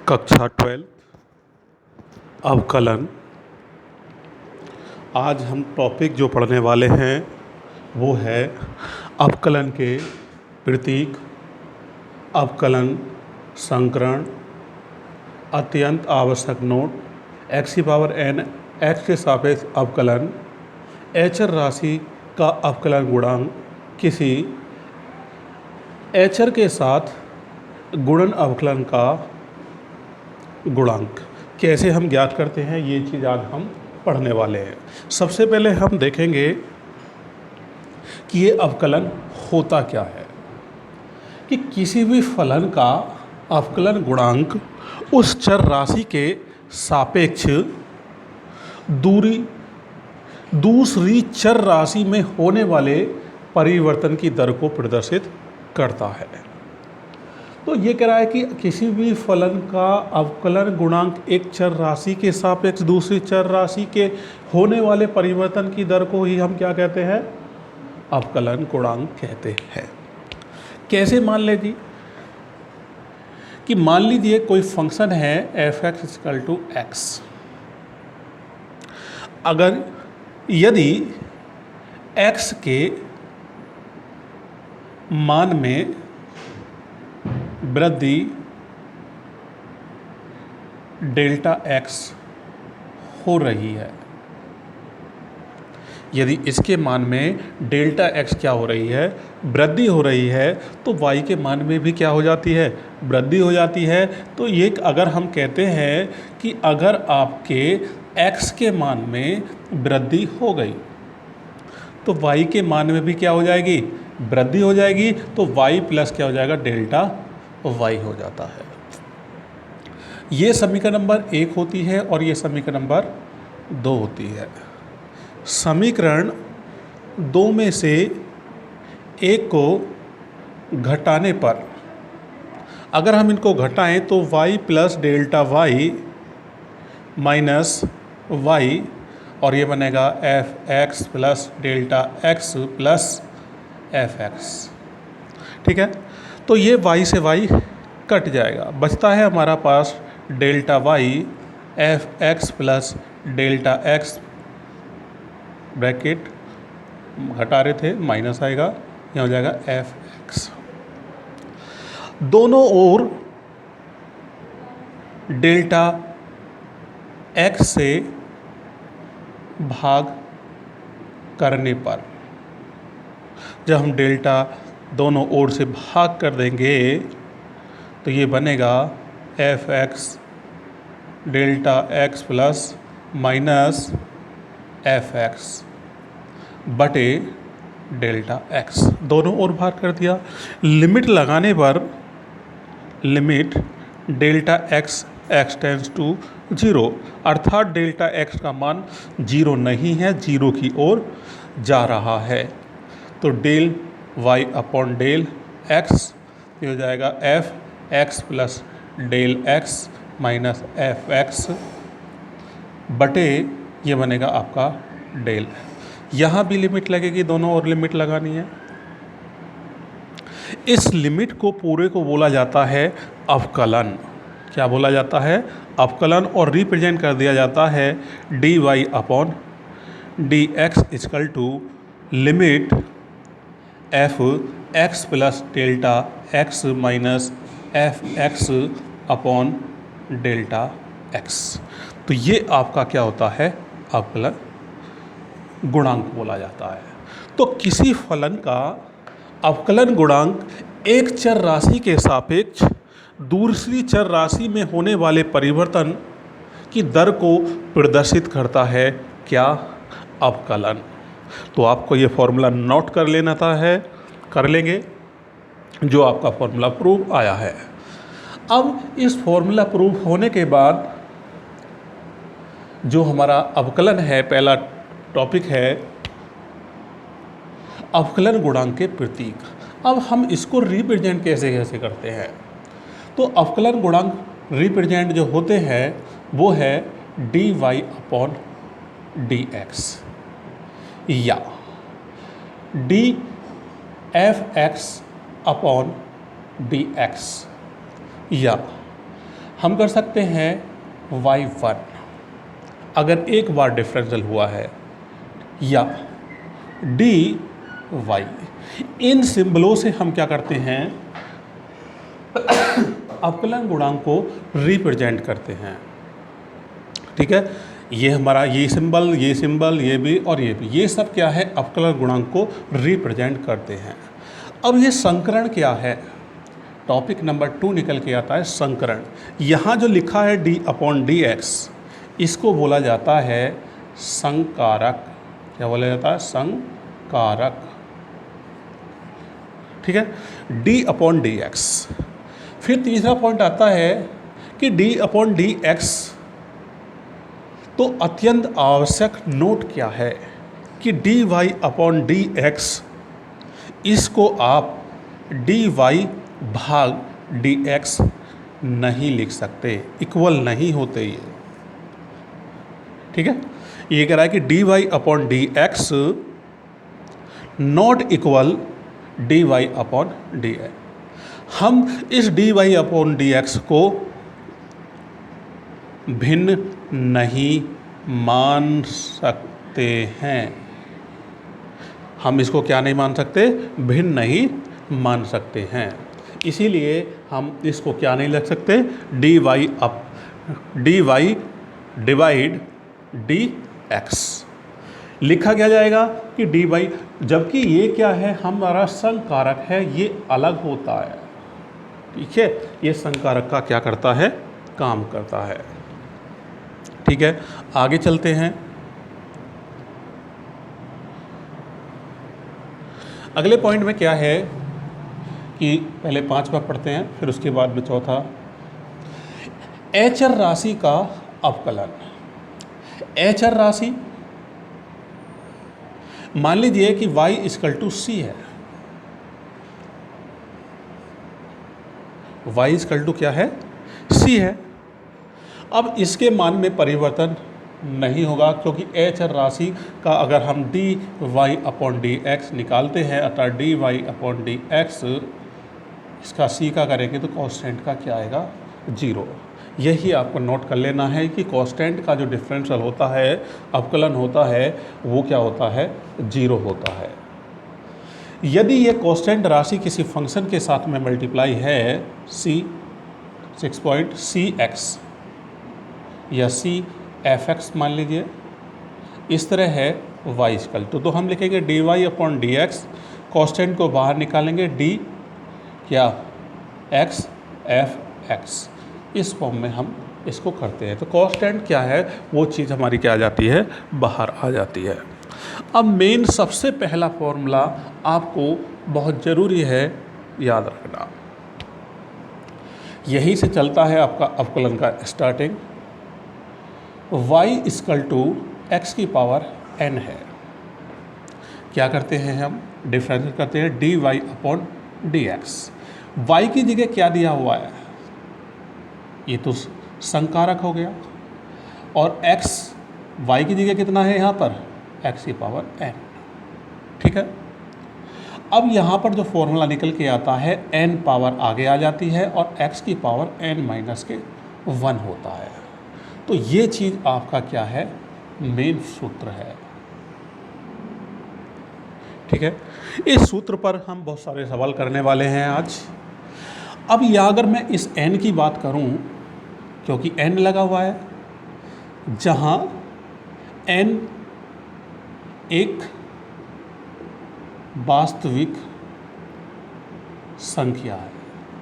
कक्षा 12 अवकलन। आज हम टॉपिक जो पढ़ने वाले हैं वो है अवकलन के प्रतीक, अवकलन संकरण, अत्यंत आवश्यक नोट, x⁴n x के सापेक्ष अवकलन, एचर राशि का अवकलन गुणांक, किसी एचर के साथ गुणन अवकलन का गुणांक कैसे हम ज्ञात करते हैं, ये चीज़ आज हम पढ़ने वाले हैं। सबसे पहले हम देखेंगे कि ये अवकलन होता क्या है। कि किसी भी फलन का अवकलन गुणांक उस चर राशि के सापेक्ष दूसरी चर राशि में होने वाले परिवर्तन की दर को प्रदर्शित करता है। तो ये कह रहा है कि किसी भी फलन का अवकलन गुणांक एक चर राशि के सापेक्ष दूसरी चर राशि के होने वाले परिवर्तन की दर को ही हम क्या कहते हैं, अवकलन गुणांक कहते हैं। कैसे मान लीजिए कि मान लीजिए कोई फंक्शन है f(x) = x। अगर यदि x के मान में वृद्धि डेल्टा x हो रही है, यदि इसके मान में डेल्टा x क्या हो रही है, वृद्धि हो रही है, तो y के मान में भी क्या हो जाती है, वृद्धि हो जाती है। तो ये अगर हम कहते हैं कि अगर आपके x के मान में वृद्धि हो गई तो y के मान में भी क्या हो जाएगी, वृद्धि हो जाएगी। तो y प्लस क्या हो जाएगा, डेल्टा y हो जाता है। ये समीकरण नंबर 1 होती है और ये समीकरण नंबर 2 होती है। समीकरण 2 में से एक को घटाने पर, अगर हम इनको घटाएं तो y plus delta y minus y, और ये बनेगा f(x) plus delta x plus f(x). ठीक है, तो ये y से y कट जाएगा, बचता है हमारा पास delta y f(x) plus delta x, bracket घटा रहे थे माइनस आएगा, यहाँ हो जाएगा f(x). दोनों ओर डेल्टा x से भाग करने पर, जब हम डेल्टा दोनों ओर से भाग कर देंगे तो ये बनेगा f(x) delta x plus minus f(x) बटे डेल्टा x। दोनों ओर भाग कर दिया। लिमिट लगाने पर, limit delta x tends to 0, अर्थात डेल्टा x का मान 0 नहीं है, 0 की ओर जा रहा है। तो del y upon del x ये हो जाएगा f(x) plus del x minus f(x) बटे ये बनेगा आपका डेल। यहाँ भी लिमिट लगेगी, दोनों ओर लिमिट लगानी है। इस लिमिट को पूरे को बोला जाता है अवकलन। क्या बोला जाता है, अवकलन, और रिप्रेजेंट कर दिया जाता है dy upon dx equal to limit f(x) plus delta x minus f(x) upon delta x। तो ये आपका क्या होता है, अवकलन गुणांक बोला जाता है। तो किसी फलन का अवकलन गुणांक एक चर राशि के सापेक्ष दूसरी चर राशि में होने वाले परिवर्तन की दर को प्रदर्शित करता है, क्या, अवकलन। तो आपको ये फॉर्मूला नोट कर लेना है, कर लेंगे, जो आपका फॉर्मूला प्रूव आया है। अब इस फॉर्मूला प्रूव होने के बाद जो हमारा अवकलन है, पहला टॉपिक है अवकलन गुणांक के प्रतीक। अब हम इसको रिप्रेजेंट कैसे कैसे करते हैं। तो अवकलन गुणांक रिप्रेजेंट जो होते हैं वो है dy अपॉन dx या df(x) अपॉन dx या हम कर सकते हैं y1 अगर एक बार डिफरेंशियल हुआ है, या dy। इन सिंबलों से हम क्या करते हैं, अवकलन गुणांक को रिप्रेजेंट करते हैं। ठीक है, ये हमारा ये सिंबल, ये भी और ये भी, ये सब क्या है, अवकलन गुणांक को रिप्रेजेंट करते हैं। अब ये संकरण क्या है, टॉपिक नंबर 2 निकल के आता है संकरण। यहाँ जो लिखा है d/dx, इसको बोला जाता है संकारक। क्या बोला जाता है, संकारक। ठीक है, d/dx। फिर तीसरा पॉइंट आता है कि d/dx तो अत्यंत आवश्यक नोट क्या है कि dy/dx इसको आप dy भाग dx नहीं लिख सकते, इक्वल नहीं होते ये। ठीक है, ये कह रहा है कि dy/dx नॉट इक्वल dy/dx। हम इस dy/dx को भिन्न नहीं मान सकते हैं। हम इसको क्या नहीं मान सकते, भिन्न नहीं मान सकते हैं। इसीलिए हम इसको क्या नहीं लिख सकते, dy डिवाइड dx लिखा क्या जाएगा कि dy, जबकि ये क्या है, हमारा संकारक है, ये अलग होता है। ठीक है, ये संकारक का क्या करता है, काम करता है। ठीक है, आगे चलते हैं। अगले पॉइंट में क्या है कि पहले 5वां पढ़ते हैं, फिर उसके बाद में चौथा। एचर राशि का अवकलन। एचर राशि, मान लीजिए कि y = c है। y = क्या है, c है। अब इसके मान में परिवर्तन नहीं होगा, क्योंकि एचर राशि का अगर हम dy/dx निकालते हैं, अतः dy/dx इसका c का करेंगे तो कांस्टेंट का क्या आएगा, 0। यही आपको नोट कर लेना है कि कांस्टेंट का जो डिफरेंशियल होता है, अवकलन होता है, वो क्या होता है, 0 होता है। यदि ये कांस्टेंट राशि किसी फंक्शन के साथ में मल्टीप्लाई है, cx या cf(x) मान लीजिए, इस तरह है y = तो हम लिखेंगे dy/dx, कांस्टेंट को बाहर निकालेंगे, d क्या x f(x), इस फॉर्म में हम इसको करते हैं। तो कांस्टेंट क्या है, वो चीज़ हमारी क्या आ जाती है, बाहर आ जाती है। अब मेन सबसे पहला फॉर्मूला आपको बहुत ज़रूरी है याद रखना, यहीं से चलता है आपका अवकलन का स्टार्टिंग। y = x⁴n है। क्या करते हैं हम, डिफरेंशिएट करते हैं dy/dx। y की जगह क्या दिया हुआ है, ये तो संकारक हो गया, और x y की जगह कितना है यहाँ पर, x⁴n। ठीक है, अब यहाँ पर जो फॉर्मूला निकल के आता है, n पावर आगे आ जाती है और x⁻n-1 होता है। तो ये चीज़ आपका क्या है, मेन सूत्र है। ठीक है, इस सूत्र पर हम बहुत सारे सवाल करने वाले हैं आज। अब यहाँ अगर मैं इस n की बात करूँ, क्योंकि n लगा हुआ है, जहाँ n एक वास्तविक संख्या है।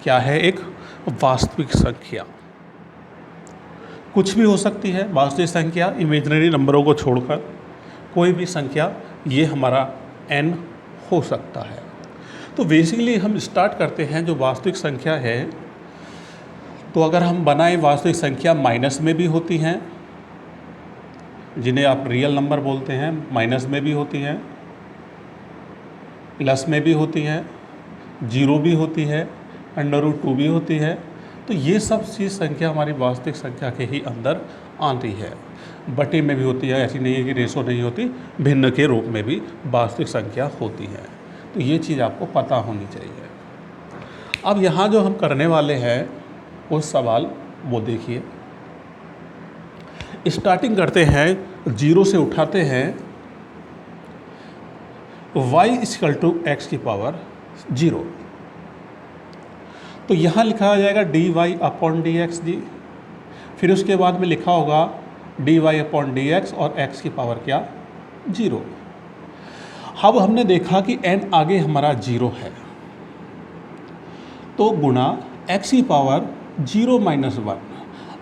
क्या है, एक वास्तविक संख्या, कुछ भी हो सकती है वास्तविक संख्या, इमेजिनरी नंबरों को छोड़कर कोई भी संख्या, ये हमारा n हो सकता है। तो बेसिकली हम स्टार्ट करते हैं जो वास्तविक संख्या है। तो अगर हम बनाएं, वास्तविक संख्या माइनस में भी होती हैं, जिन्हें आप रियल नंबर बोलते हैं, माइनस में भी होती हैं, प्लस में भी होती है, 0 भी होती है, √2 भी होती है। तो ये सब चीज़ संख्या हमारी वास्तविक संख्या के ही अंदर आती है। बटे में भी होती है, ऐसी नहीं है कि रेशो नहीं होती, भिन्न के रूप में भी वास्तविक संख्या होती है। तो ये चीज़ आपको पता होनी चाहिए। अब यहाँ जो हम करने वाले हैं वो सवाल वो देखिए। स्टार्टिंग करते हैं, 0 से उठाते हैं y इक्वल टू एक्स की पावर 0, तो यहाँ लिखा आ जाएगा dy अपॉन डी एक्स जी। फिर उसके बाद में लिखा होगा dy अपॉन डी एक्स और x की पावर क्या 0। अब हमने देखा कि n आगे हमारा 0 है, तो गुणा x की पावर 0 माइनस 1।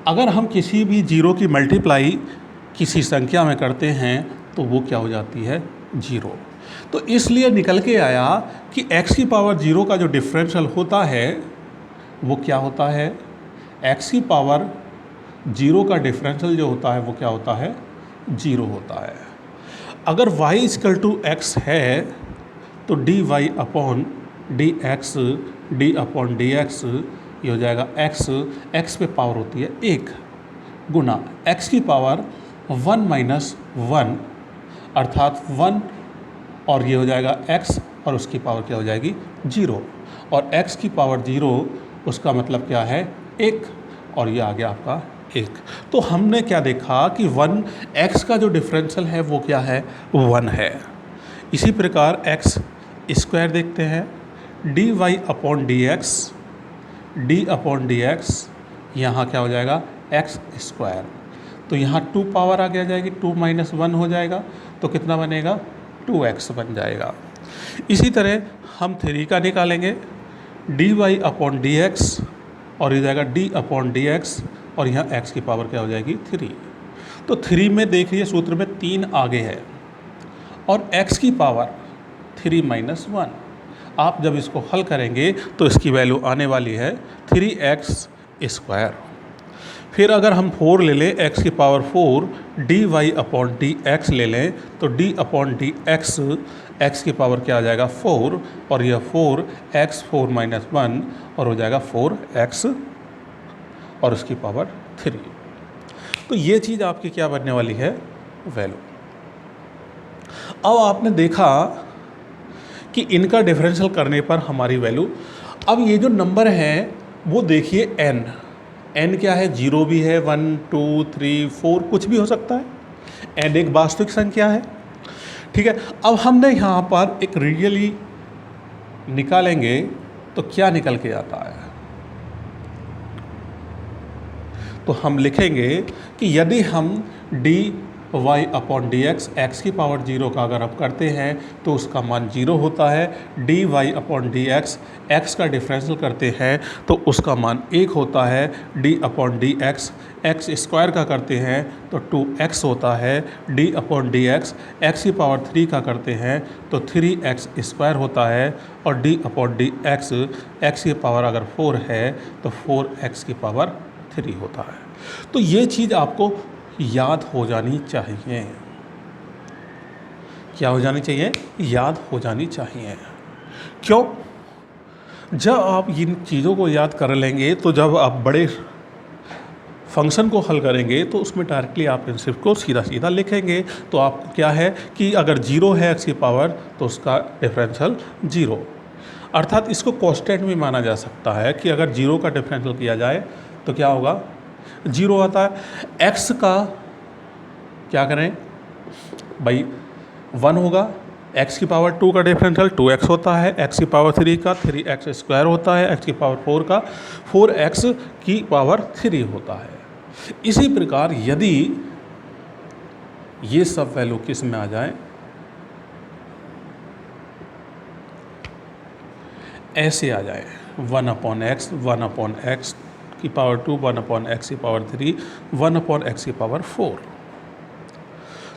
अगर हम किसी भी 0 की मल्टीप्लाई किसी संख्या में करते हैं तो वो क्या हो जाती है 0। तो इसलिए निकल के आया कि x की पावर 0 का जो डिफरेंशियल होता है वो क्या होता है, x की पावर 0 का डिफरेंशियल जो होता है वो क्या होता है 0 होता है। अगर y इक्वल टू एक्स है तो dy upon D x, D upon D x ये हो जाएगा x पे पावर होती है 1 गुना x की पावर 1 माइनस 1 अर्थात 1, और ये हो जाएगा x और उसकी पावर क्या हो जाएगी 0, और x की पावर 0 उसका मतलब क्या है 1, और ये आ गया आपका 1। तो हमने क्या देखा कि 1x का जो डिफरेंशियल है वो क्या है 1 है। इसी प्रकार x स्क्वायर देखते हैं, dy upon D x, D upon D x यहाँ क्या हो जाएगा एक्स स्क्वायर, तो यहाँ 2 पावर आ गया जाएगी, 2 माइनस 1 हो जाएगा, तो कितना बनेगा 2x बन जाएगा। इसी तरह हम 3 का निकालेंगे, dy अपॉन डी एक्स और ये जाएगा d अपॉन डी एक्स, और यहाँ x की पावर क्या हो जाएगी 3। तो 3 में देखिए सूत्र में 3 आगे है और x की पावर 3 माइनस 1। आप जब इसको हल करेंगे तो इसकी वैल्यू आने वाली है 3x स्क्वायर। फिर अगर हम 4 ले लें x की power 4, dy upon D x ले लें तो d upon D x, x की पावर क्या आ जाएगा 4, और यह 4x 4 माइनस 1 और हो जाएगा 4x और उसकी पावर 3। तो ये चीज़ आपकी क्या बनने वाली है वैल्यू। अब आपने देखा कि इनका डिफरेंशियल करने पर हमारी वैल्यू, अब ये जो नंबर है वो देखिए n क्या है 0 भी है, 1 2 3 4 कुछ भी हो सकता है, n एक वास्तविक संख्या है, ठीक है। अब हमने यहाँ पर एक रियली निकालेंगे तो क्या निकल के आता है, तो हम लिखेंगे कि यदि हम dy upon D x, x की पावर 0 का अगर आप करते हैं तो उसका मान 0 होता है, dy upon D x, x का डिफरेंशियल करते हैं तो उसका मान 1 होता है, d upon D x, x square का करते हैं तो 2x होता है, d upon D x, x की पावर 3 का करते हैं तो 3x स्क्वायर होता है, और d upon D x, x की पावर अगर 4 है तो 4x की पावर 3 होता है। तो ये चीज़ आपको याद हो जानी चाहिए। क्या हो जानी चाहिए, याद हो जानी चाहिए। क्यों, जब आप इन चीज़ों को याद कर लेंगे तो जब आप बड़े फंक्शन को हल करेंगे तो उसमें डायरेक्टली आप इन सिर्फ को सीधा सीधा लिखेंगे। तो आपको क्या है कि अगर 0 है x की पावर तो उसका डिफरेंशियल 0, अर्थात इसको कांस्टेंट भी माना जा सकता है कि अगर 0 का डिफरेंशियल किया जाए तो क्या होगा 0 आता है। x का क्या करें भाई 1 होगा, x की पावर 2 का डिफरेंशियल 2x होता है, x की पावर 3 का 3x स्क्वायर होता है, x की पावर 4 का 4x की पावर 3 होता है। इसी प्रकार यदि ये सब वैल्यू किस में आ जाए, ऐसे आ जाए 1 अपॉन एक्स, 1 अपॉन एक्स की पावर 2, 1 अपॉन एक्स की पावर 3, 1 अपॉन एक्स की पावर 4।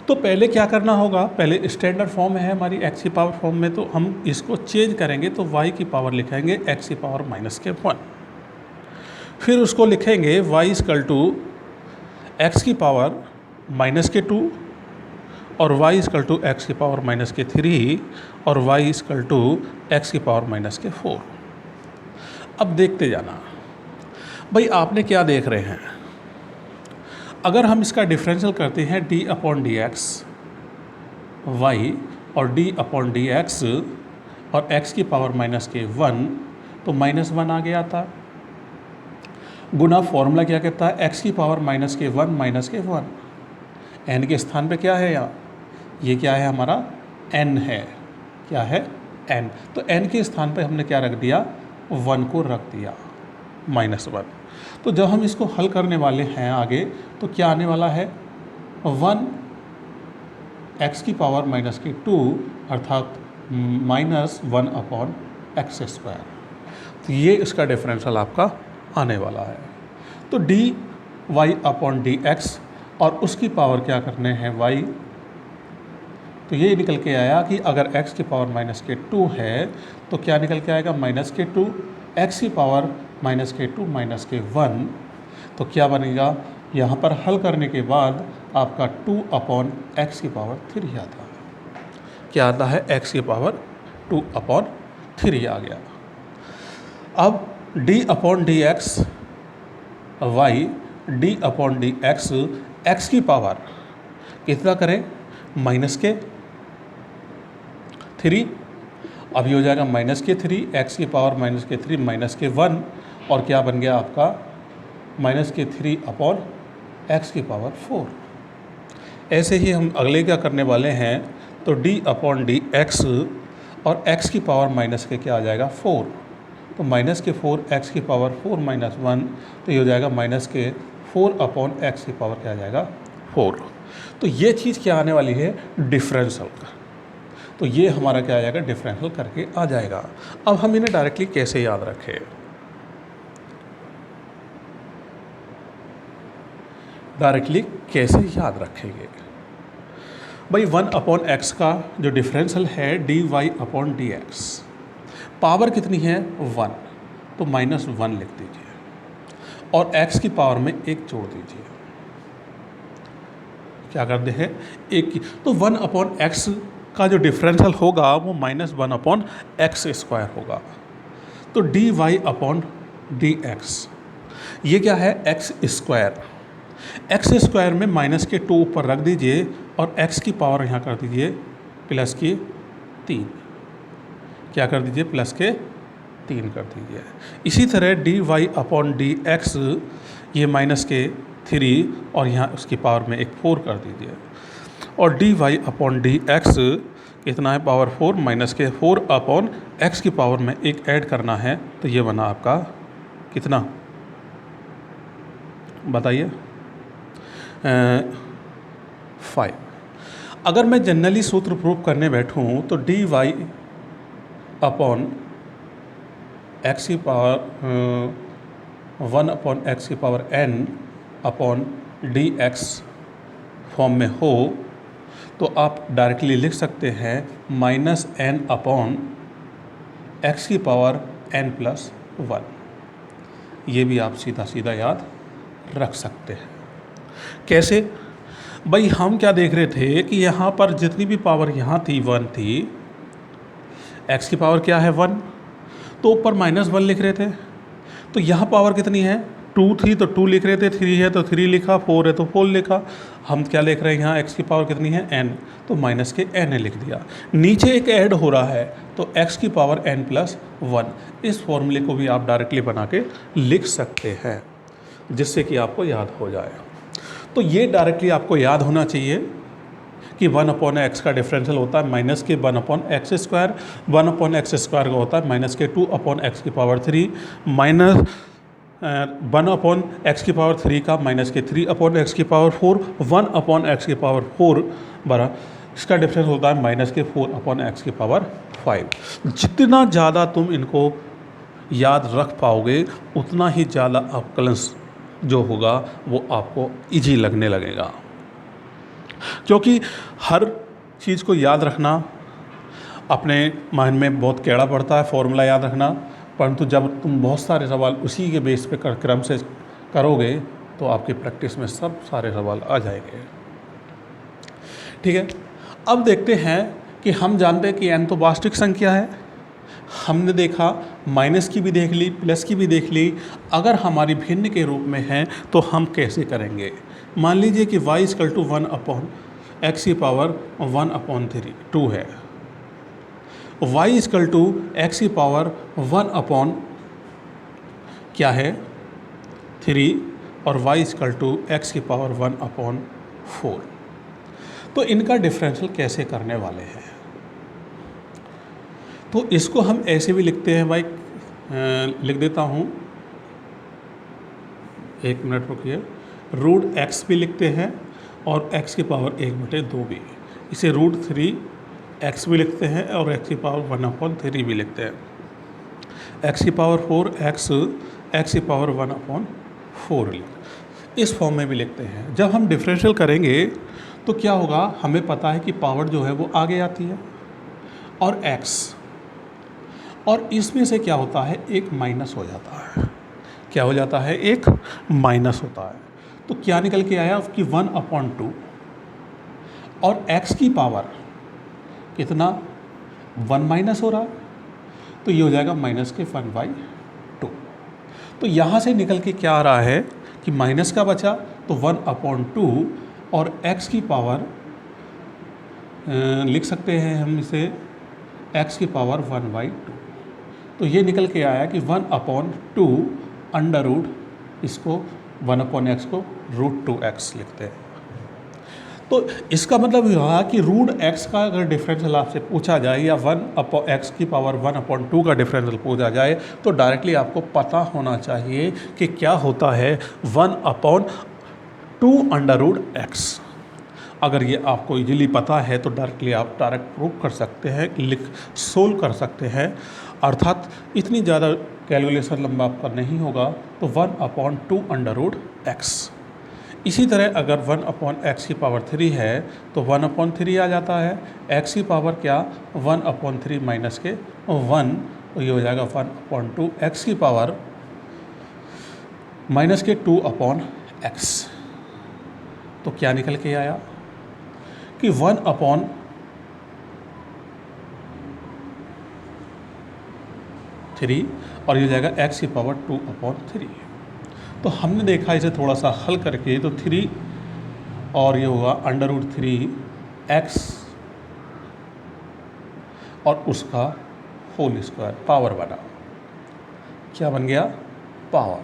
तो पहले क्या करना होगा, पहले स्टैंडर्ड फॉर्म है हमारी x की पावर फॉर्म में, तो हम इसको चेंज करेंगे तो y की पावर लिखेंगे x की पावर माइनस के 1, फिर उसको लिखेंगे y इक्वल टू एक्स की पावर माइनस के 2 और y इक्वल टू एक्स की पावर माइनस के 3 और y इक्वल टू एक्स की पावर माइनस के 4। अब देखते जाना भाई, आपने क्या देख रहे हैं, अगर हम इसका डिफरेंशियल करते हैं d upon D X Y और d अपॉन डी एक्स और x की पावर माइनस के 1, तो माइनस 1 आ गया था। गुना फॉर्मूला क्या कहता है, x की पावर माइनस के 1 माइनस के 1, n के स्थान पे क्या है यहाँ, ये क्या है हमारा n है, क्या है n, तो n के स्थान पे हमने क्या रख दिया, 1 को रख दिया -1। तो जब हम इसको हल करने वाले हैं आगे तो क्या आने वाला है, 1 x की पावर माइनस के 2 अर्थात -1/x²। तो ये इसका डिफरेंशियल आपका आने वाला है। तो dy/dx और उसकी पावर क्या करने हैं y, तो ये निकल के आया कि अगर x की पावर माइनस के 2 है तो क्या निकल के आएगा -2, x की पावर -2 -1, तो क्या बनेगा, यहाँ पर हल करने के बाद आपका 2/x की पावर 3 आता है, क्या आता है, x की पावर 2/3 आ गया। अब d/dx y d/dx x की पावर कितना करें, -3, अब ये हो जाएगा -3, x की पावर -3 -1, और क्या बन गया आपका -3/x की पावर 4। ऐसे ही हम अगले क्या करने वाले हैं, तो d/dx और x की पावर माइनस के क्या आ जाएगा 4, तो -4 x की पावर 4 -1, तो ये हो जाएगा -4/x की पावर क्या आ जाएगा 4। तो ये चीज़ क्या आने वाली है, डिफरेंशियल का, तो ये हमारा क्या आ जाएगा, डिफरेंशियल करके आ जाएगा। अब हम इन्हें डायरेक्टली कैसे याद रखें, डायरेक्टली कैसे याद रखेंगे भाई, 1/x का जो डिफरेंशियल है dy/dx, पावर कितनी है 1, तो -1 लिख दीजिए और x की पावर में 1 जोड़ दीजिए, क्या करते हैं 1 की, तो 1/x का जो डिफरेंशियल होगा वो -1/x² होगा। तो dy/dx ये क्या है, x² में -2 ऊपर रख दीजिए और x की पावर यहाँ कर दीजिए +3, क्या कर दीजिए +3 कर दीजिए। इसी तरह dy/dx ये -3 और यहाँ उसकी पावर में 4 कर दीजिए, और dy/dx कितना है, पावर 4 -4/x की पावर में 1 ऐड करना है, तो ये बना आपका कितना, बताइए 5। अगर मैं जनरली सूत्र प्रूव करने बैठूँ तो dy/x की पावर 1/x की पावर n/dx फॉर्म में हो तो आप डायरेक्टली लिख सकते हैं -n/x की पावर n+1, ये भी आप सीधा सीधा याद रख सकते हैं। कैसे भाई, हम क्या देख रहे थे कि यहाँ पर जितनी भी पावर यहाँ थी 1 थी, x की पावर क्या है 1, तो ऊपर -1 लिख रहे थे, तो यहाँ पावर कितनी है 2 थी तो 2 लिख रहे थे, 3 है तो 3 लिखा, 4 है तो 4 लिखा। हम क्या लिख रहे हैं यहाँ, x की पावर कितनी है n, तो -n लिख दिया। नीचे एक ऐड हो रहा है तो x की पावर n+1, इस फॉर्मूले को भी आप डायरेक्टली बना के लिख सकते हैं जिससे कि आपको याद हो जाए। तो ये डायरेक्टली आपको याद होना चाहिए कि 1/x का डिफरेंशियल होता है -1/x², 1/x² का होता है -2/x की पावर 3, -1/x की पावर 3 का -3/x की पावर 4, 1/x की पावर 4 बरा इसका डिफरेंस होता है -4/x की पावर 5। जितना ज़्यादा तुम इनको याद रख पाओगे उतना ही ज़्यादा अवकलंस जो होगा वो आपको इजी लगने लगेगा, क्योंकि हर चीज़ को याद रखना अपने माइंड में बहुत टेढ़ा पड़ता है, फॉर्मूला याद रखना, परंतु जब तुम बहुत सारे सवाल उसी के बेस पे क्रम से करोगे तो आपकी प्रैक्टिस में सब सारे सवाल आ जाएंगे। ठीक है, अब देखते हैं कि हम जानते हैं कि n तो वास्तविक संख्या है, हमने देखा माइनस की भी देख ली, प्लस की भी देख ली। अगर हमारी भिन्न के रूप में है तो हम कैसे करेंगे। मान लीजिए कि y = 1/x की पावर 1/2 है, y = x की पावर 1 क्या है 3 और y इक्वल टू एक्स की पावर 1/4। तो इनका डिफरेंशियल कैसे करने वाले हैं? तो इसको हम ऐसे भी लिखते हैं भाई, लिख देता हूँ, एक मिनट रुकिए। रूट एक्स भी लिखते हैं और एक्स की पावर 1/2 भी। इसे √3x भी लिखते हैं और एक्स की पावर 1/3 भी लिखते हैं। एक्स की पावर 4 एक्स की पावर 1/4 इस फॉर्म में भी लिखते हैं। जब हम डिफरेंशियल करेंगे तो क्या होगा, हमें पता है कि पावर जो है वो आगे आती है और x, और इसमें से क्या होता है, एक माइनस हो जाता है। क्या हो जाता है? एक माइनस होता है। तो क्या निकल के आया कि 1/2 और x की पावर कितना 1 माइनस हो रहा है, तो ये हो जाएगा माइनस के 1/2। तो यहाँ से निकल के क्या आ रहा है कि माइनस का बचा तो 1/2 और x की पावर लिख सकते हैं हम इसे x की पावर 1/2। तो ये निकल के आया कि 1/2 अंडर रूट इसको 1/x को √2x लिखते हैं। तो इसका मतलब यह हुआ कि √x का अगर डिफरेंशियल आपसे पूछा जाए या 1/x की पावर 1/2 का डिफरेंशियल पूछा जाए तो डायरेक्टली आपको पता होना चाहिए कि क्या होता है 1/2 अंडर रूट एक्स। अगर ये आपको इजीली पता है तो डायरेक्टली आप डायरेक्ट प्रूव कर सकते हैं, सोल्व कर सकते हैं, अर्थात इतनी ज़्यादा कैलकुलेशन लंबा आपका नहीं होगा। तो 1/2 अंडर रूट एक्स। इसी तरह अगर 1/x की पावर 3 है तो 1/3 आ जाता है। x की पावर क्या 1/3 माइनस के 1, तो ये हो जाएगा 1/2 x की पावर माइनस के 2/x। तो क्या निकल के आया कि 1/3 और ये जाएगा x की पावर 2/3। तो हमने देखा इसे थोड़ा सा हल करके, तो 3 और ये होगा अंडर रूट 3x और उसका होल स्क्वायर पावर बना। क्या बन गया? पावर।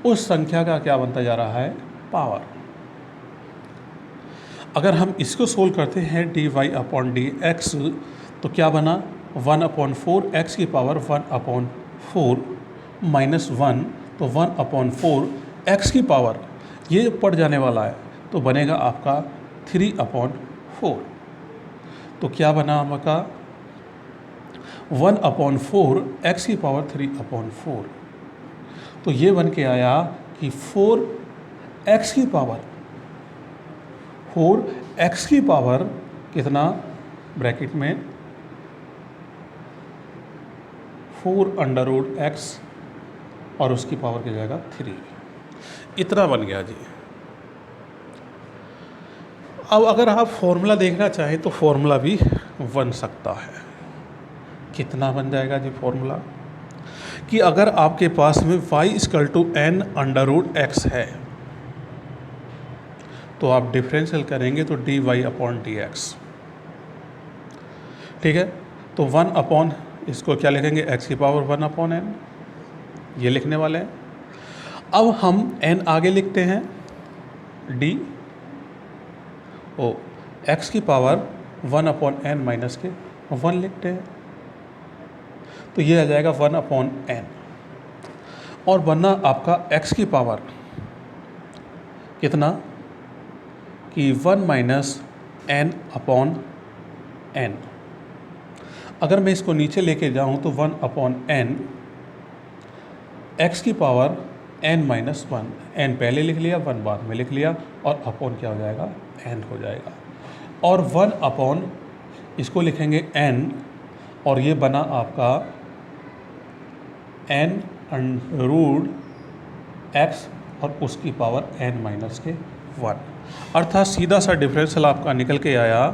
उस संख्या का क्या बनता जा रहा है? पावर। अगर हम इसको सोल्व करते हैं dy/dx तो क्या बना 1/4 x की पावर 1/4 माइनस 1, तो 1/4 x की पावर ये पड़ जाने वाला है तो बनेगा आपका 3/4। तो क्या बना आपका 1/4 x की पावर 3/4। तो ये बन के आया कि 4x की पावर कितना, ब्रैकेट में 4 अंडर रूट एक्स और उसकी पावर की जाएगा 3। इतना बन गया जी। अब अगर आप फॉर्मूला देखना चाहें तो फॉर्मूला भी बन सकता है। कितना बन जाएगा जी फॉर्मूला, कि अगर आपके पास में y equal to n under root X है तो आप डिफरेंशियल करेंगे तो dy/dx। ठीक है, तो 1 इसको क्या लिखेंगे x की पावर 1/n, ये लिखने वाले हैं। अब हम n आगे लिखते हैं x की पावर 1/n माइनस के 1 लिखते हैं, तो ये आ जाएगा 1/n। और बनना आपका x की पावर कितना कि 1 माइनस n/n। अगर मैं इसको नीचे लेके जाऊं तो 1/n x की पावर n माइनस 1, n पहले लिख लिया 1 बाद में लिख लिया और अपॉन क्या हो जाएगा n हो जाएगा। और 1/, इसको लिखेंगे n और ये बना आपका n रूट x और उसकी पावर n माइनस के 1। अर्थात सीधा सा डिफरेंशियल आपका निकल के आया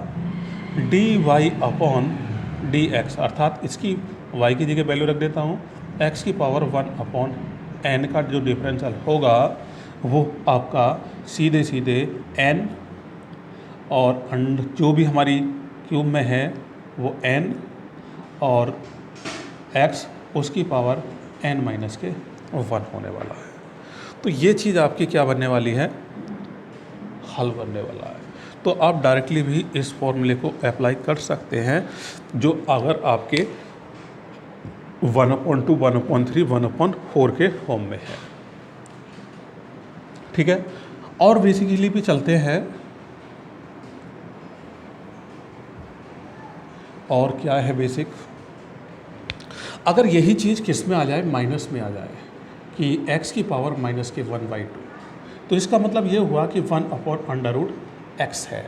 dy/dx, अर्थात इसकी y की जगह वैल्यू रख देता हूँ, x की पावर 1/n का जो डिफरेंशियल होगा वो आपका सीधे सीधे n और जो भी हमारी क्यूब में है वो n और x उसकी पावर n माइनस के 1 होने वाला है। तो ये चीज़ आपकी क्या बनने वाली है, हल बनने वाला है। तो आप डायरेक्टली भी इस फॉर्मूले को अप्लाई कर सकते हैं, जो अगर आपके 1/2, 1/3, 1/4 के फॉर्म में है। ठीक है, और बेसिकली भी चलते हैं। और क्या है बेसिक, अगर यही चीज़ किस में आ जाए, माइनस में आ जाए, कि x की पावर -1/2, तो इसका मतलब ये हुआ कि 1/√x है,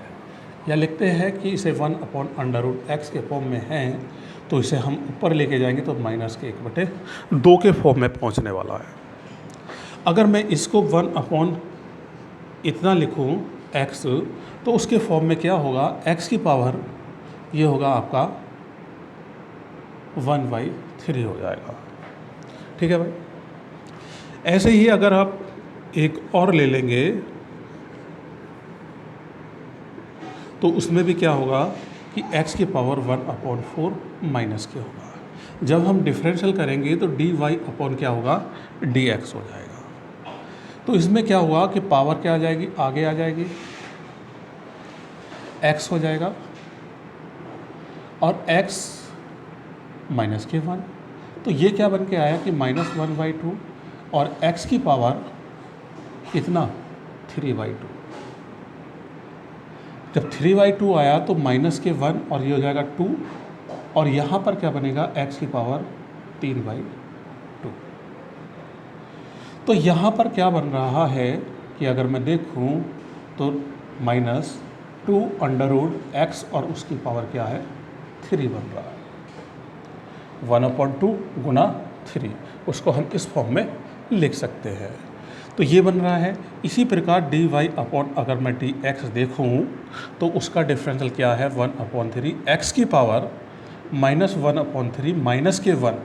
या लिखते हैं कि इसे 1/√x के फॉर्म में है, तो इसे हम ऊपर लेके जाएंगे तो -1/2 के फॉर्म में पहुंचने वाला है। अगर मैं इसको 1/ इतना लिखूं x, तो उसके फॉर्म में क्या होगा, x की पावर ये होगा आपका 1/3 हो जाएगा। ठीक है भाई। ऐसे ही अगर आप एक और ले लेंगे तो उसमें भी क्या होगा कि x की पावर 1/4 माइनस के होगा। जब हम डिफरेंशियल करेंगे तो dy अपॉन क्या होगा, dx हो जाएगा। तो इसमें क्या हुआ कि पावर क्या आ जाएगी, आगे आ जाएगी, x हो जाएगा, और x -1। तो ये क्या बन के आया कि -1/2, और x की पावर कितना, 3/2। जब 3/2 आया तो -1 और ये हो जाएगा 2, और यहाँ पर क्या बनेगा, x की पावर 3/2। तो यहाँ पर क्या बन रहा है कि अगर मैं देखूँ तो -2√x और उसकी पावर क्या है, 3 बन रहा है। 1/2 गुना 3, उसको हम इस फॉर्म में लिख सकते हैं। तो ये बन रहा है। इसी प्रकार dy अपॉन, अगर मैं dx देखूँ तो उसका डिफरेंशियल क्या है, 1/3, x की पावर -1/3 -1,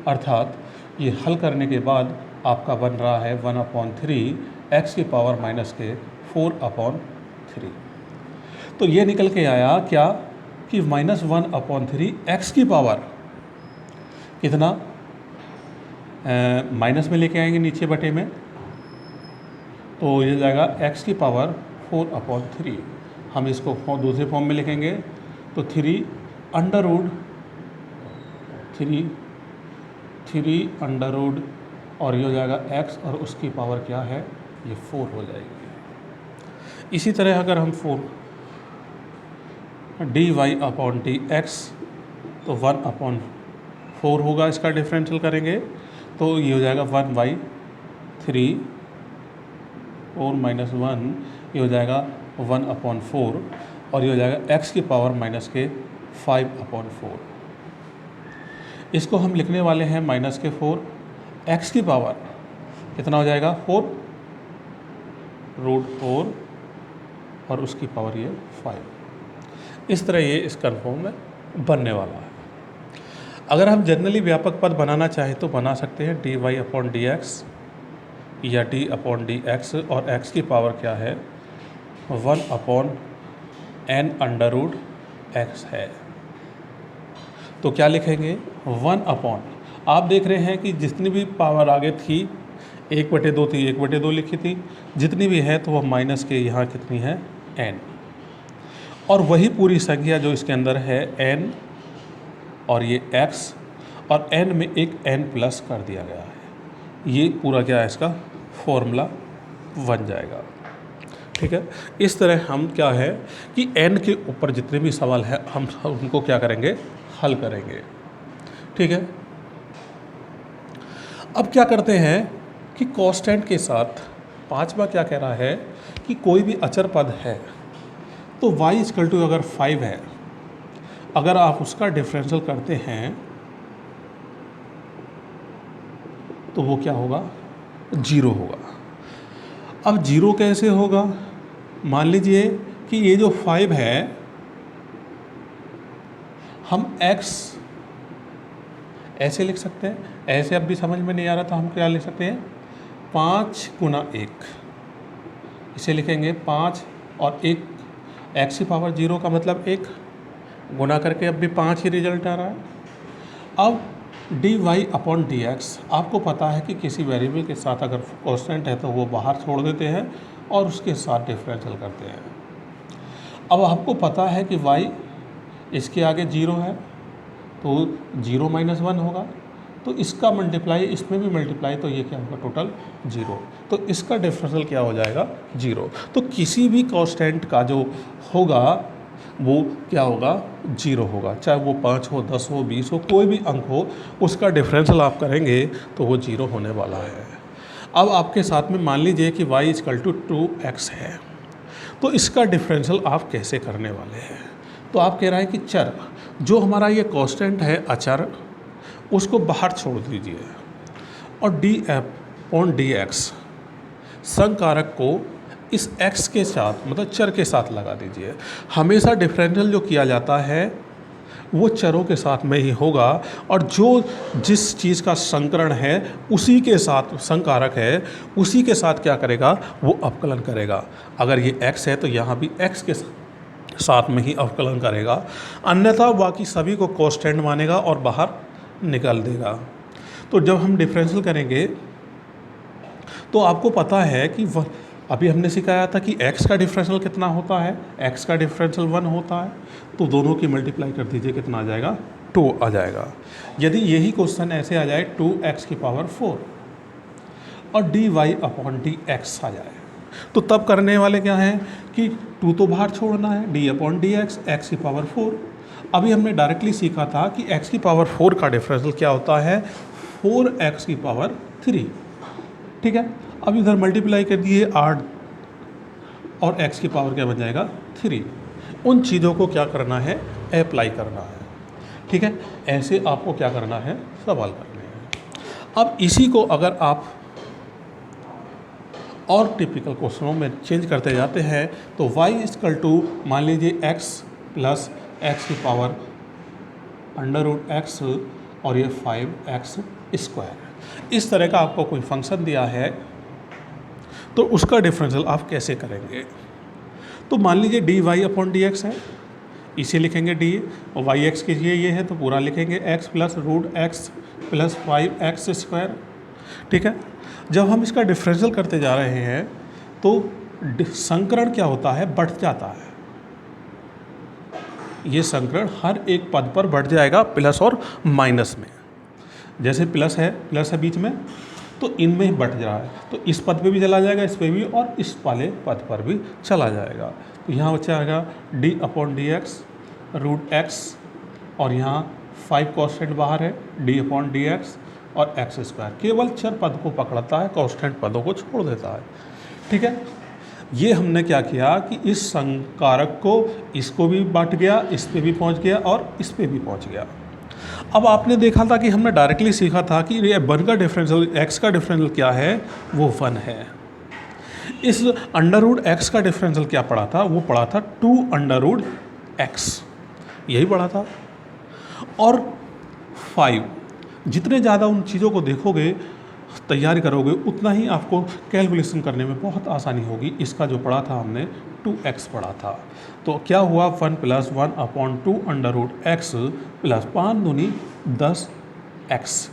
अर्थात ये हल करने के बाद आपका बन रहा है 1/3 x की पावर -4/3। तो ये निकल के आया क्या कि -1/3 x की पावर कितना, माइनस में लेके आएंगे नीचे बटे में, तो ये जाएगा x की पावर 4/3। हम इसको दूसरे फॉर्म में लिखेंगे तो 3 अंडर रूट और ये हो जाएगा x, और उसकी पावर क्या है, ये 4 हो जाएगी। इसी तरह अगर हम dy अपॉन dx, तो 1/4 होगा, इसका डिफरेंशियल करेंगे तो ये हो जाएगा 1/3, 4 - 1, ये हो जाएगा 1/4, और ये हो जाएगा x की पावर -5/4। इसको हम लिखने वाले हैं -4, x की पावर कितना हो जाएगा, 4√4, और उसकी पावर ये 5। इस तरह ये इस कन्फॉर्म में बनने वाला है। अगर हम जनरली व्यापक पद बनाना चाहें तो बना सकते हैं dy अपॉन dx या d अपॉन dx, और x की पावर क्या है, 1/n√x है। तो क्या लिखेंगे, 1/, आप देख रहे हैं कि जितनी भी पावर आगे थी 1/2 थी, 1/2 लिखी थी, जितनी भी है तो वह माइनस के यहाँ कितनी है, n, और वही पूरी संख्या जो इसके अंदर है n, और ये x, और n में एक n प्लस कर दिया गया है। ये पूरा क्या है, इसका फॉर्मूला बन जाएगा। ठीक है, इस तरह हम क्या है कि n के ऊपर जितने भी सवाल है हम उनको क्या करेंगे, हल करेंगे। ठीक है, अब क्या करते हैं कि कांस्टेंट के साथ पांचवा क्या कह रहा है कि कोई भी अचर पद है तो y = अगर 5 है, अगर आप उसका डिफरेंशियल करते हैं तो वो क्या होगा, 0 होगा। अब 0 कैसे होगा, मान लीजिए कि ये जो 5 है, हम x ऐसे लिख सकते हैं, ऐसे अब भी समझ में नहीं आ रहा तो हम क्या लिख सकते हैं, 5 गुना 1, इसे लिखेंगे 5 और 1, x की पावर 0 का मतलब 1 गुना करके अब भी 5 ही रिजल्ट आ रहा है। अब D Y upon D X, आपको पता है कि किसी वेरिएबल के साथ अगर कांस्टेंट है तो वो बाहर छोड़ देते हैं और उसके साथ डिफरेंशियल करते हैं। अब आपको पता है कि y इसके आगे 0 है तो 0 - 1 होगा, तो इसका मल्टीप्लाई इसमें भी मल्टीप्लाई, तो ये क्या होगा टोटल 0, तो इसका डिफरेंशियल क्या हो जाएगा 0। तो किसी भी कांस्टेंट का जो होगा वो क्या होगा 0 होगा, चाहे वो 5 हो 10 हो 20 हो कोई भी अंक हो, उसका डिफरेंशियल आप करेंगे तो वो 0 होने वाला है। अब आपके साथ में मान लीजिए कि y = 2x है, तो इसका डिफरेंशियल आप कैसे करने वाले हैं। तो आप कह रहे हैं कि चर जो हमारा ये कांस्टेंट है अचर, उसको बाहर छोड़ दीजिए और df/dx संकारक को इस x के साथ मतलब चर के साथ लगा दीजिए। हमेशा डिफरेंशियल जो किया जाता है वो चरों के साथ में ही होगा, और जो जिस चीज़ का संकरण है उसी के साथ संकारक है उसी के साथ क्या करेगा वो अवकलन करेगा। अगर ये x है तो यहाँ भी x के साथ में ही अवकलन करेगा, अन्यथा बाकी सभी को कांस्टेंट मानेगा और बाहर निकाल देगा। तो जब हम डिफरेंशियल करेंगे तो आपको पता है कि अभी हमने सिखाया था कि x का डिफरेंशियल कितना होता है, x का डिफरेंशियल 1 होता है, तो दोनों की मल्टीप्लाई कर दीजिए, कितना आ जाएगा 2 आ जाएगा। यदि यही क्वेश्चन ऐसे आ जाए 2x⁴ और dy/dx आ जाए, तो तब करने वाले क्या हैं कि 2 तो बाहर छोड़ना है, d/dx x⁴। अभी हमने डायरेक्टली सीखा था कि x⁴ का डिफरेंशियल क्या होता है 4x⁴, ठीक है। अब इधर मल्टीप्लाई कर दिए 8 और x की पावर क्या बन जाएगा 3। उन चीज़ों को क्या करना है अप्लाई करना है, ठीक है। ऐसे आपको क्या करना है सवाल करने हैं। अब इसी को अगर आप और टिपिकल क्वेश्चनों में चेंज करते जाते हैं तो y = मान लीजिए x + x⁴ √x और ये 5x², इस तरह का आपको कोई फंक्शन दिया है तो उसका डिफरेंशियल आप कैसे करेंगे। तो मान लीजिए dy/dx है, इसे लिखेंगे d, और yx के लिए ये है तो पूरा लिखेंगे x + √x + 5x², ठीक है। जब हम इसका डिफरेंशियल करते जा रहे हैं तो संकरण क्या होता है बढ़ जाता है, ये संकरण हर एक पद पर बढ़ जाएगा प्लस और माइनस में। जैसे प्लस है बीच में तो इनमें ही बढ़ रहा है, तो इस पद पे भी चला जाएगा, इस पे भी, और इस वाले पद पर भी चला जाएगा। तो यहाँ बच्चा आएगा d/dx √x और यहाँ 5 कांस्टेंट बाहर है d/dx और x², केवल चर पद को पकड़ता है, कांस्टेंट पदों को छोड़ देता है, ठीक है। ये हमने क्या किया कि इस संकारक को इसको भी बांट गया, इस पे भी पहुँच गया और इस पे भी पहुँच गया। अब आपने देखा था कि हमने डायरेक्टली सीखा था कि ये 1 का डिफरेंशियल x का डिफरेंशियल क्या है वो 1 है। इस √x का डिफरेंशियल क्या पड़ा था, वो पड़ा था 2√x, यही पड़ा था। और 5, जितने ज़्यादा उन चीज़ों को देखोगे तैयारी करोगे उतना ही आपको कैलकुलेशन करने में बहुत आसानी होगी। इसका जो पढ़ा था हमने 2x पढ़ा था, तो क्या हुआ 1 + 1/2√x + 5 दूनी 10x।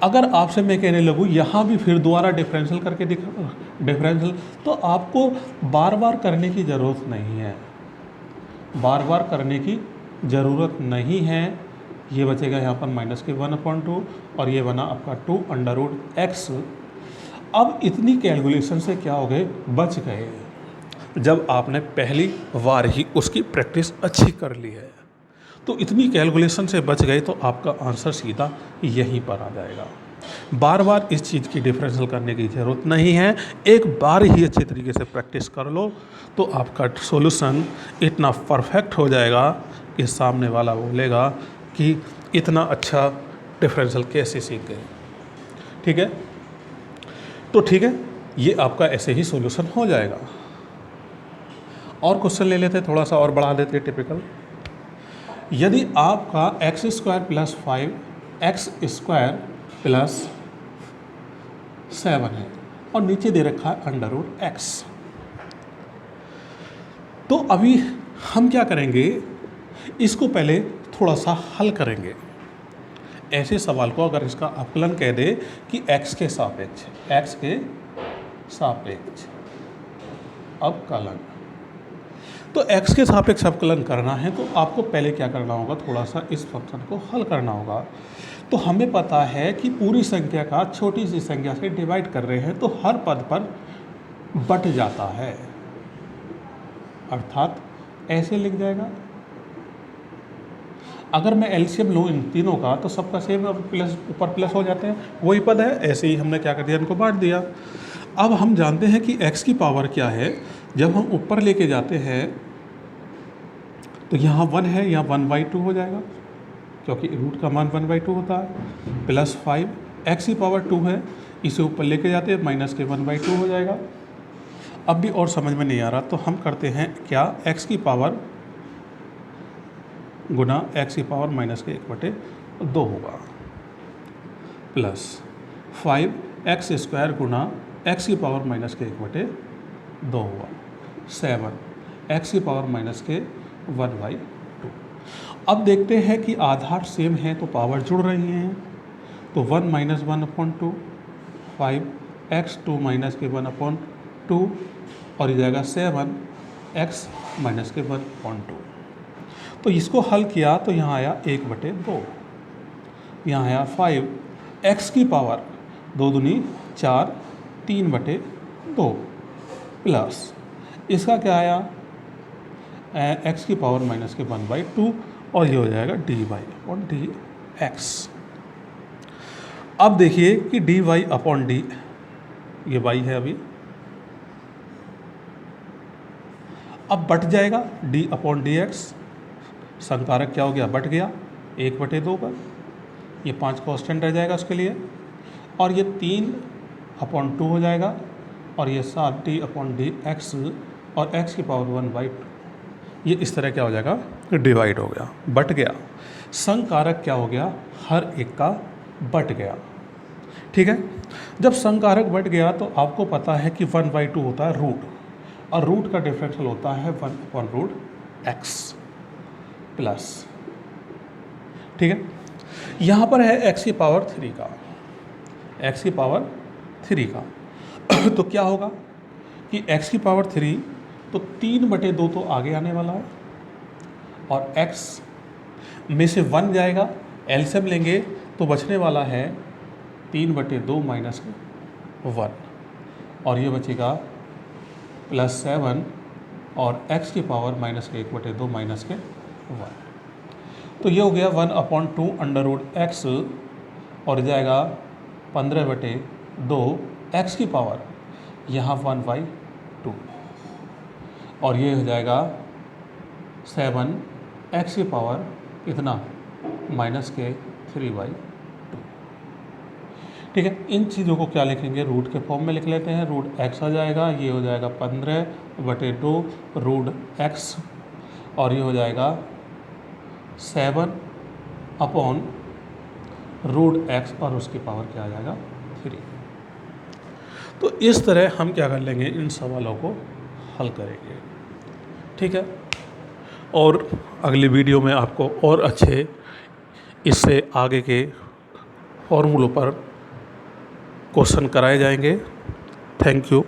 अगर आपसे मैं कहने लगूँ यहाँ भी फिर दोबारा डिफरेंशियल करके डिफरेंशियल, तो आपको बार बार करने की ज़रूरत नहीं है, बार बार करने की ज़रूरत नहीं है। ये बचेगा यहाँ पर -1/2 और ये बना आपका 2√x। अब इतनी कैलकुलेशन से क्या हो गए बच गए, जब आपने पहली बार ही उसकी प्रैक्टिस अच्छी कर ली है तो इतनी कैलकुलेशन से बच गए, तो आपका आंसर सीधा यहीं पर आ जाएगा। बार बार इस चीज़ की डिफरेंशियल करने की ज़रूरत नहीं है, एक बार ही अच्छे तरीके से प्रैक्टिस कर लो तो आपका सॉल्यूशन इतना परफेक्ट हो जाएगा कि सामने वाला बोलेगा कि इतना अच्छा डिफरेंशियल कैसे सीख गए, ठीक है। तो ठीक है, ये आपका ऐसे ही सॉल्यूशन हो जाएगा। और क्वेश्चन ले लेते, थोड़ा सा और बढ़ा देते टिपिकल। यदि आपका x² + 5 x² + 7 है और नीचे दे रखा है √x, तो अभी हम क्या करेंगे, इसको पहले थोड़ा सा हल करेंगे। ऐसे सवाल को अगर इसका अवकलन कह दे कि x के सापेक्ष अवकलन, तो x के सापेक्ष अवकलन करना है तो आपको पहले क्या करना होगा, थोड़ा सा इस फंक्शन को हल करना होगा। तो हमें पता है कि पूरी संख्या का छोटी सी संख्या से डिवाइड कर रहे हैं तो हर पद पर बट जाता है, अर्थात ऐसे लिख जाएगा। अगर मैं एलसीएम लूँ इन तीनों का तो सबका सेम प्लस ऊपर प्लस हो जाते हैं, वही पद है। ऐसे ही हमने क्या कर दिया, इनको बांट दिया। अब हम जानते हैं कि x की पावर क्या है। जब हम ऊपर लेके जाते हैं तो यहाँ 1 है, यहाँ 1/2 हो जाएगा क्योंकि रूट का मान 1/2 होता है, प्लस 5 x की पावर 2 है, इसे ऊपर लेके जाते हैं माइनस के 1/2 हो जाएगा। अब भी और समझ में नहीं आ रहा तो हम करते हैं क्या, x की पावर गुना x की पावर माइनस के 1/2 होगा, प्लस 5x स्क्वायर गुना x की पावर माइनस के 1/2 होगा, 7x की पावर माइनस के 1/2। अब देखते हैं कि आधार सेम है तो पावर जुड़ रही हैं, तो 1 - 1/2, 5x 2 माइनस के 1/2 और ये जाएगा 7x माइनस के 1/2। तो इसको हल किया तो यहाँ आया 1/2, यहाँ आया 5x की पावर 2 दूनी 4, 3/2 प्लस इसका क्या आया x की पावर माइनस के 1/2 और ये हो जाएगा dy/dx। अब देखिए कि dy/d, ये y है अभी, अब बट जाएगा d/dx, संकारक क्या हो गया, बट गया 1/2 पर, ये 5 कांस्टेंट रह जाएगा उसके लिए, और ये 3/2 हो जाएगा और ये 7 d/dx और x की पावर 1/2, ये इस तरह क्या हो जाएगा, डिवाइड हो गया, बट गया। संकारक क्या हो गया, हर एक का बट गया। ठीक है, जब संकारक बट गया तो आपको पता है कि 1/2 होता है रूट, और रूट का डिफरेंशियल होता है 1/√x प्लस, ठीक है। यहाँ पर है x की पावर 3 का, x की पावर 3 का तो क्या होगा कि x की पावर 3 तो 3/2 तो आगे आने वाला है और x में से 1 जाएगा, एलसीएम लेंगे तो बचने वाला है 3/2 माइनस 1 और ये बचेगा +7 और x की पावर माइनस के 1/2 माइनस के 1, तो ये हो गया 1/2√x और जाएगा 15/2 x की पावर यहाँ 1/2 और ये हो जाएगा 7 x की पावर कितना माइनस के 3/2। ठीक है, इन चीज़ों को क्या लिखेंगे, रूट के फॉर्म में लिख लेते हैं। रूट x आ जाएगा, ये हो जाएगा 15/2 रूट x और ये हो जाएगा 7/√x और उसकी पावर क्या आ जाएगा 3। तो इस तरह हम क्या कर लेंगे, इन सवालों को हल करेंगे। ठीक है, और अगली वीडियो में आपको और अच्छे इससे आगे के फॉर्मूलों पर क्वेश्चन कराए जाएंगे। Thank you.